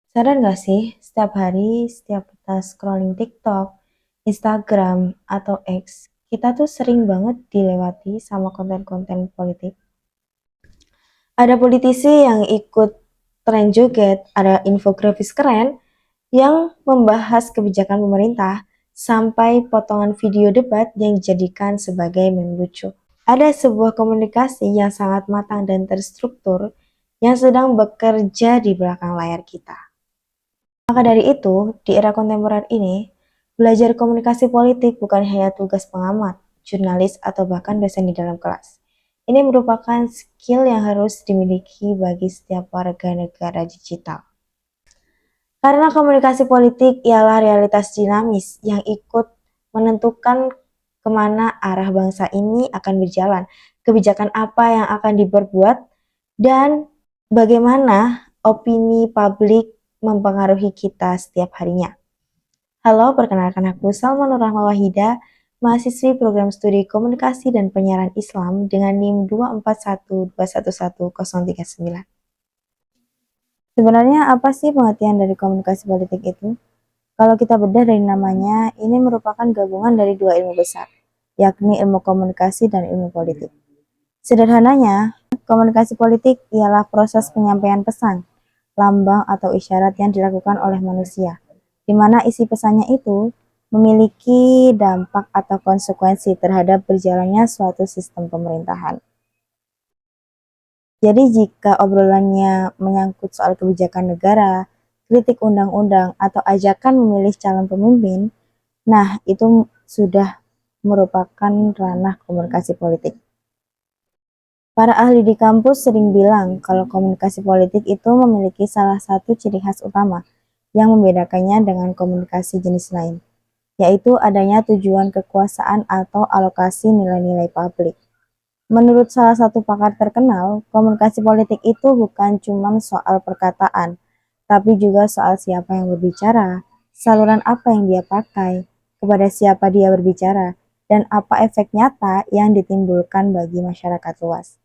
Sadar nggak sih, setiap hari, setiap kita scrolling TikTok, Instagram, atau X, kita tuh sering banget dilewati sama konten-konten politik. Ada politisi yang ikut tren joget, ada infografis keren yang membahas kebijakan pemerintah, sampai potongan video debat yang dijadikan sebagai meme lucu. Ada sebuah komunikasi yang sangat matang dan terstruktur yang sedang bekerja di belakang layar kita. Maka dari itu, di era kontemporer ini, belajar komunikasi politik bukan hanya tugas pengamat, jurnalis, atau bahkan dosen di dalam kelas. Ini merupakan skill yang harus dimiliki bagi setiap warga negara digital. Karena komunikasi politik ialah realitas dinamis yang ikut menentukan kemana arah bangsa ini akan berjalan, kebijakan apa yang akan diperbuat, dan bagaimana opini publik mempengaruhi kita setiap harinya. Halo, perkenalkan aku Salma Nur Rahma Wahida, mahasiswi program studi komunikasi dan penyiaran Islam dengan NIM 241211039. Sebenarnya apa sih pengertian dari komunikasi politik itu? Kalau kita bedah dari namanya, ini merupakan gabungan dari dua ilmu besar, yakni ilmu komunikasi dan ilmu politik. Sederhananya, komunikasi politik ialah proses penyampaian pesan, lambang atau isyarat yang dilakukan oleh manusia, di mana isi pesannya itu memiliki dampak atau konsekuensi terhadap berjalannya suatu sistem pemerintahan. Jadi jika obrolannya menyangkut soal kebijakan negara, kritik undang-undang, atau ajakan memilih calon pemimpin, nah itu sudah merupakan ranah komunikasi politik. Para ahli di kampus sering bilang kalau komunikasi politik itu memiliki salah satu ciri khas utama yang membedakannya dengan komunikasi jenis lain, yaitu adanya tujuan kekuasaan atau alokasi nilai-nilai publik. Menurut salah satu pakar terkenal, komunikasi politik itu bukan cuma soal perkataan, tapi juga soal siapa yang berbicara, saluran apa yang dia pakai, kepada siapa dia berbicara, dan apa efek nyata yang ditimbulkan bagi masyarakat luas.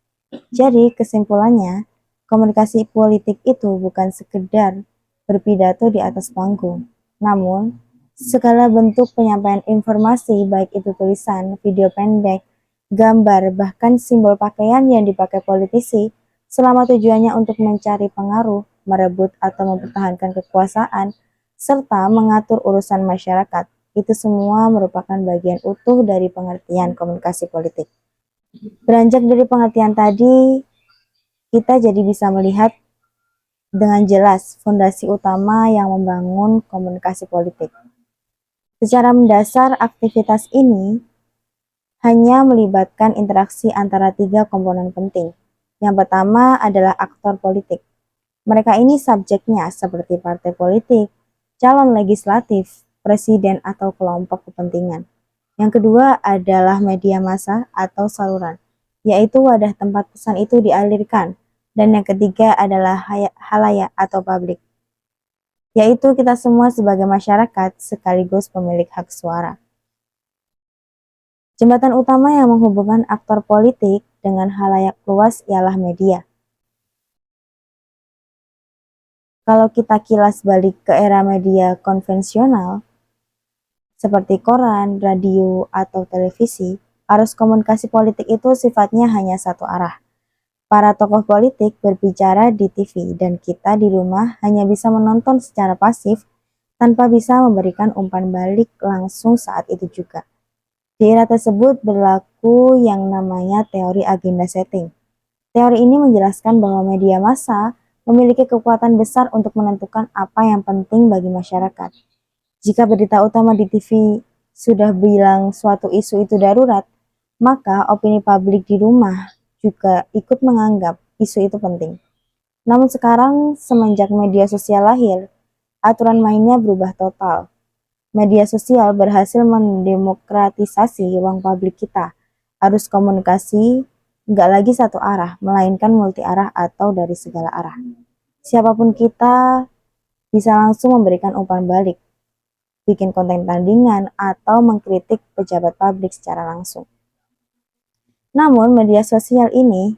Jadi kesimpulannya, komunikasi politik itu bukan sekedar berpidato di atas panggung, namun segala bentuk penyampaian informasi baik itu tulisan, video pendek, gambar, bahkan simbol pakaian yang dipakai politisi selama tujuannya untuk mencari pengaruh, merebut atau mempertahankan kekuasaan, serta mengatur urusan masyarakat. Itu semua merupakan bagian utuh dari pengertian komunikasi politik. Beranjak dari pengertian tadi, kita jadi bisa melihat dengan jelas fondasi utama yang membangun komunikasi politik. Secara mendasar, aktivitas ini hanya melibatkan interaksi antara tiga komponen penting. Yang pertama adalah aktor politik. Mereka ini subjeknya seperti partai politik, calon legislatif, presiden atau kelompok kepentingan. Yang kedua adalah media massa atau saluran, yaitu wadah tempat pesan itu dialirkan. Dan yang ketiga adalah halayak atau publik, yaitu kita semua sebagai masyarakat sekaligus pemilik hak suara. Jembatan utama yang menghubungkan aktor politik dengan halayak luas ialah media. Kalau kita kilas balik ke era media konvensional, seperti koran, radio, atau televisi, arus komunikasi politik itu sifatnya hanya satu arah. Para tokoh politik berbicara di TV dan kita di rumah hanya bisa menonton secara pasif tanpa bisa memberikan umpan balik langsung saat itu juga. Di era tersebut berlaku yang namanya teori agenda setting. Teori ini menjelaskan bahwa media massa memiliki kekuatan besar untuk menentukan apa yang penting bagi masyarakat. Jika berita utama di TV sudah bilang suatu isu itu darurat, maka opini publik di rumah juga ikut menganggap isu itu penting. Namun sekarang semenjak media sosial lahir, aturan mainnya berubah total. Media sosial berhasil mendemokratisasi ruang publik kita. Arus komunikasi nggak lagi satu arah, melainkan multi arah atau dari segala arah. Siapapun kita bisa langsung memberikan umpan balik, bikin konten tandingan, atau mengkritik pejabat publik secara langsung. Namun media sosial ini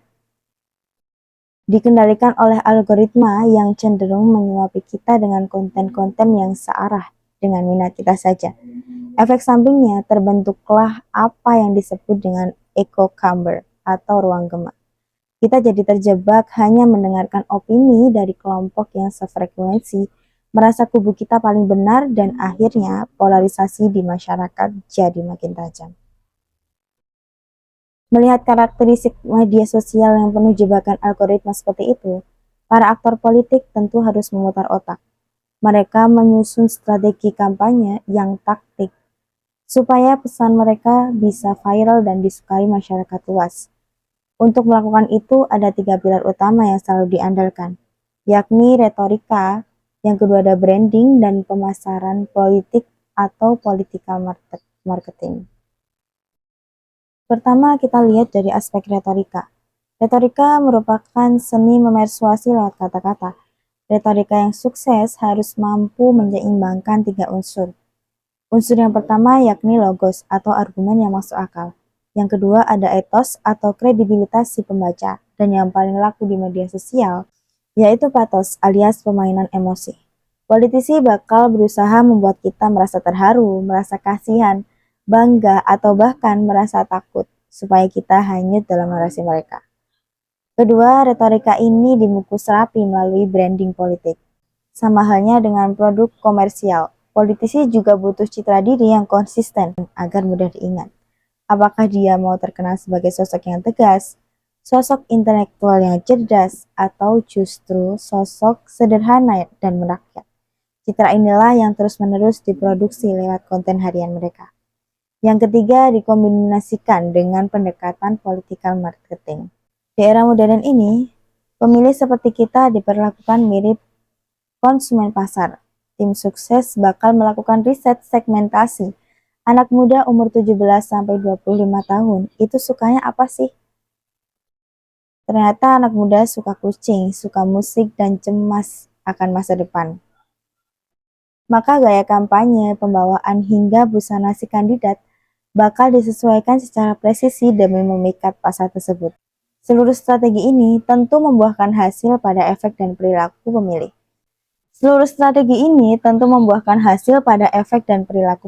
dikendalikan oleh algoritma yang cenderung menyuapi kita dengan konten-konten yang searah dengan minat kita saja. Efek sampingnya terbentuklah apa yang disebut dengan echo chamber atau ruang gema. Kita jadi terjebak hanya mendengarkan opini dari kelompok yang sefrekuensi, merasa kubu kita paling benar, dan akhirnya polarisasi di masyarakat jadi makin tajam. Melihat karakteristik media sosial yang penuh jebakan algoritma seperti itu, para aktor politik tentu harus memutar otak. Mereka menyusun strategi kampanye yang taktik supaya pesan mereka bisa viral dan disukai masyarakat luas. Untuk melakukan itu ada 3 pilar utama yang selalu diandalkan, yakni retorika, yang kedua ada branding dan pemasaran politik atau political marketing. Pertama kita lihat dari aspek retorika. Retorika merupakan seni memersuasi lewat kata-kata. Retorika yang sukses harus mampu menyeimbangkan 3 unsur. Unsur yang pertama yakni logos atau argumen yang masuk akal. Yang kedua ada etos atau kredibilitas si pembaca. Dan yang paling laku di media sosial yaitu pathos alias permainan emosi. Politisi bakal berusaha membuat kita merasa terharu, merasa kasihan, bangga, atau bahkan merasa takut supaya kita hanyut dalam narasi mereka. Kedua, retorika ini dibungkus rapi melalui branding politik. Sama halnya dengan produk komersial, politisi juga butuh citra diri yang konsisten agar mudah diingat. Apakah dia mau terkenal sebagai sosok yang tegas, sosok intelektual yang cerdas, atau justru sosok sederhana dan merakyat? Citra inilah yang terus-menerus diproduksi lewat konten harian mereka. Yang ketiga, dikombinasikan dengan pendekatan political marketing. Di era modern ini, pemilih seperti kita diperlakukan mirip konsumen pasar. Tim sukses bakal melakukan riset segmentasi. Anak muda umur 17-25 tahun itu sukanya apa sih? Ternyata anak muda suka kucing, suka musik, dan cemas akan masa depan. Maka gaya kampanye, pembawaan, hingga busana si kandidat bakal disesuaikan secara presisi demi memikat pasar tersebut. Seluruh strategi ini tentu membuahkan hasil pada efek dan perilaku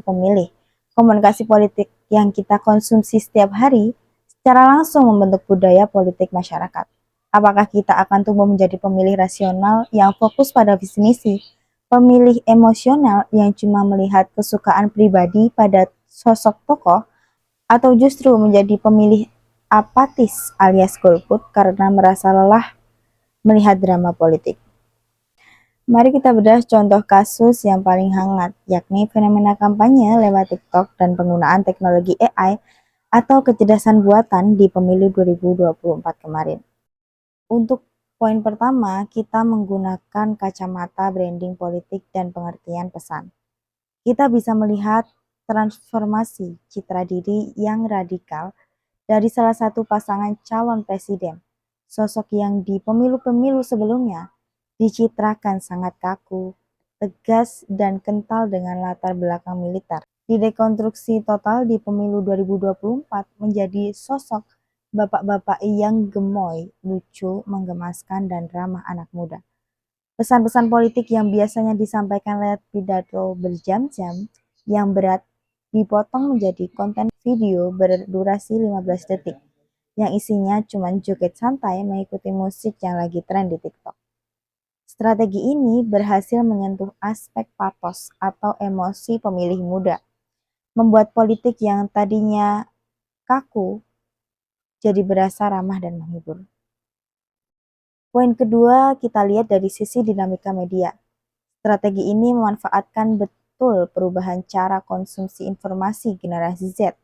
pemilih. Komunikasi politik yang kita konsumsi setiap hari secara langsung membentuk budaya politik masyarakat. Apakah kita akan tumbuh menjadi pemilih rasional yang fokus pada visi misi, pemilih emosional yang cuma melihat kesukaan pribadi pada sosok tokoh, atau justru menjadi pemilih apatis alias golput karena merasa lelah melihat drama politik? Mari kita bedah contoh kasus yang paling hangat, yakni fenomena kampanye lewat TikTok dan penggunaan teknologi AI atau kecerdasan buatan di pemilu 2024 kemarin. Untuk poin pertama, kita menggunakan kacamata branding politik dan pengertian pesan. Kita bisa melihat transformasi citra diri yang radikal dari salah satu pasangan calon presiden. Sosok yang di pemilu-pemilu sebelumnya dicitrakan sangat kaku, tegas, dan kental dengan latar belakang militer. Didekonstruksi total di pemilu 2024 menjadi sosok bapak-bapak yang gemoy, lucu, menggemaskan, dan ramah anak muda. Pesan-pesan politik yang biasanya disampaikan lewat pidato berjam-jam yang berat dipotong menjadi konten video berdurasi 15 detik yang isinya cuma joget santai mengikuti musik yang lagi tren di TikTok. Strategi ini berhasil menyentuh aspek pathos atau emosi pemilih muda, membuat politik yang tadinya kaku jadi berasa ramah dan menghibur. Poin kedua, kita lihat dari sisi dinamika media. Strategi ini memanfaatkan betul perubahan cara konsumsi informasi generasi Z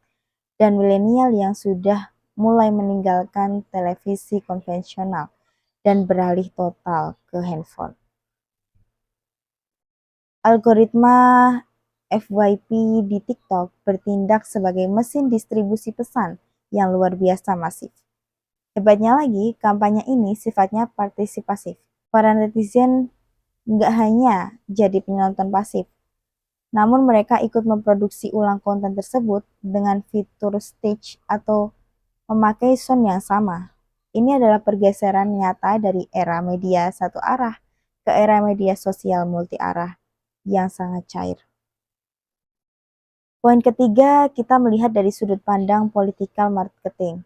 dan milenial yang sudah mulai meninggalkan televisi konvensional dan beralih total ke handphone. Algoritma FYP di TikTok bertindak sebagai mesin distribusi pesan yang luar biasa masif. Hebatnya lagi, kampanye ini sifatnya partisipatif. Para netizen nggak hanya jadi penonton pasif, namun mereka ikut memproduksi ulang konten tersebut dengan fitur stage atau memakai sound yang sama. ini adalah pergeseran nyata dari era media satu arah ke era media sosial multi arah yang sangat cair. Poin ketiga, kita melihat dari sudut pandang political marketing.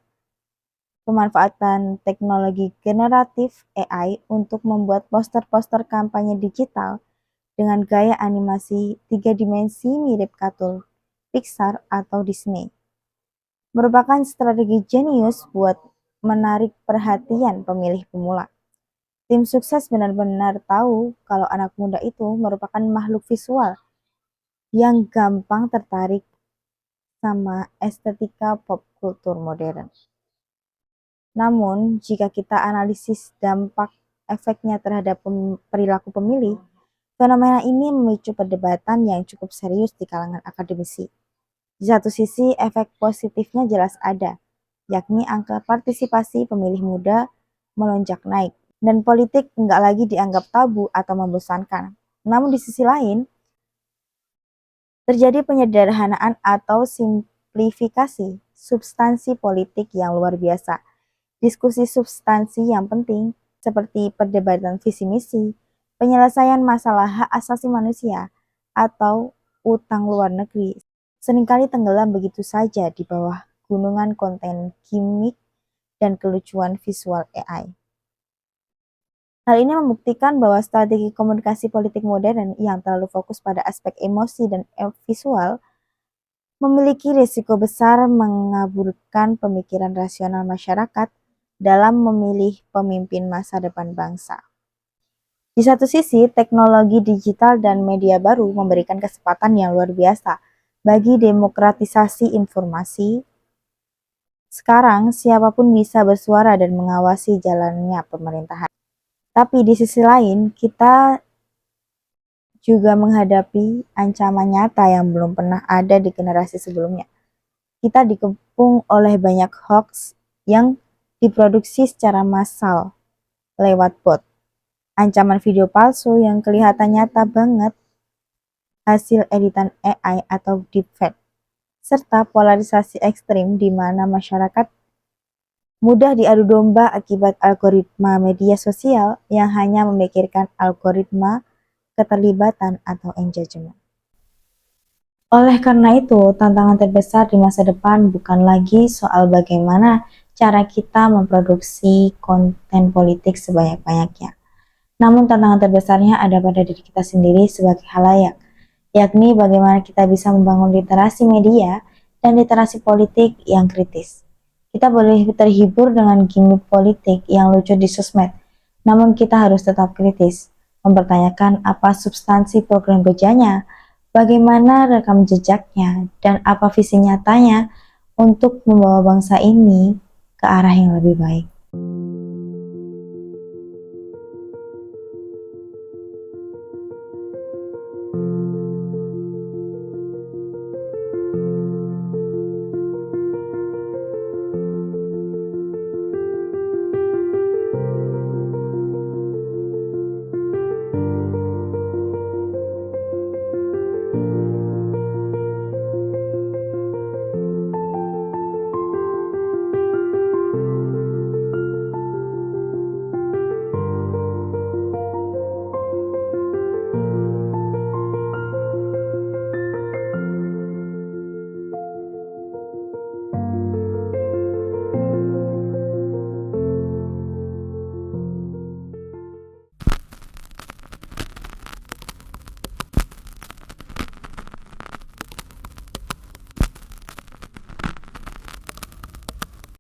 Pemanfaatan teknologi generatif AI untuk membuat poster-poster kampanye digital dengan gaya animasi 3 dimensi mirip kartun Pixar atau Disney. Merupakan strategi jenius buat menarik perhatian pemilih pemula. Tim sukses benar-benar tahu kalau anak muda itu merupakan makhluk visual yang gampang tertarik sama estetika pop kultur modern. Namun, jika kita analisis dampak efeknya terhadap perilaku pemilih, fenomena ini memicu perdebatan yang cukup serius di kalangan akademisi. Di satu sisi, efek positifnya jelas ada, yakni angka partisipasi pemilih muda melonjak naik, dan politik nggak lagi dianggap tabu atau membosankan. Namun di sisi lain, terjadi penyederhanaan atau simplifikasi substansi politik yang luar biasa. Diskusi substansi yang penting, seperti perdebatan visi misi, penyelesaian masalah hak asasi manusia, atau utang luar negeri, seringkali tenggelam begitu saja di bawah gunungan konten gimmick dan kelucuan visual AI. Hal ini membuktikan bahwa strategi komunikasi politik modern yang terlalu fokus pada aspek emosi dan visual memiliki risiko besar mengaburkan pemikiran rasional masyarakat dalam memilih pemimpin masa depan bangsa. Di satu sisi, teknologi digital dan media baru memberikan kesempatan yang luar biasa bagi demokratisasi informasi. Sekarang, siapapun bisa bersuara dan mengawasi jalannya pemerintahan. Tapi di sisi lain, kita juga menghadapi ancaman nyata yang belum pernah ada di generasi sebelumnya. Kita dikepung oleh banyak hoax yang diproduksi secara massal lewat bot, ancaman video palsu yang kelihatan nyata banget hasil editan AI atau deepfake, serta polarisasi ekstrim di mana masyarakat mudah diadu domba akibat algoritma media sosial yang hanya memikirkan algoritma, keterlibatan, atau engagement. Oleh karena itu, tantangan terbesar di masa depan bukan lagi soal bagaimana cara kita memproduksi konten politik sebanyak-banyaknya. Namun tantangan terbesarnya ada pada diri kita sendiri sebagai khalayak, yakni bagaimana kita bisa membangun literasi media dan literasi politik yang kritis. Kita boleh terhibur dengan gimmick politik yang lucu di sosmed, namun kita harus tetap kritis, mempertanyakan apa substansi program kerjanya, bagaimana rekam jejaknya, dan apa visi nyatanya untuk membawa bangsa ini ke arah yang lebih baik.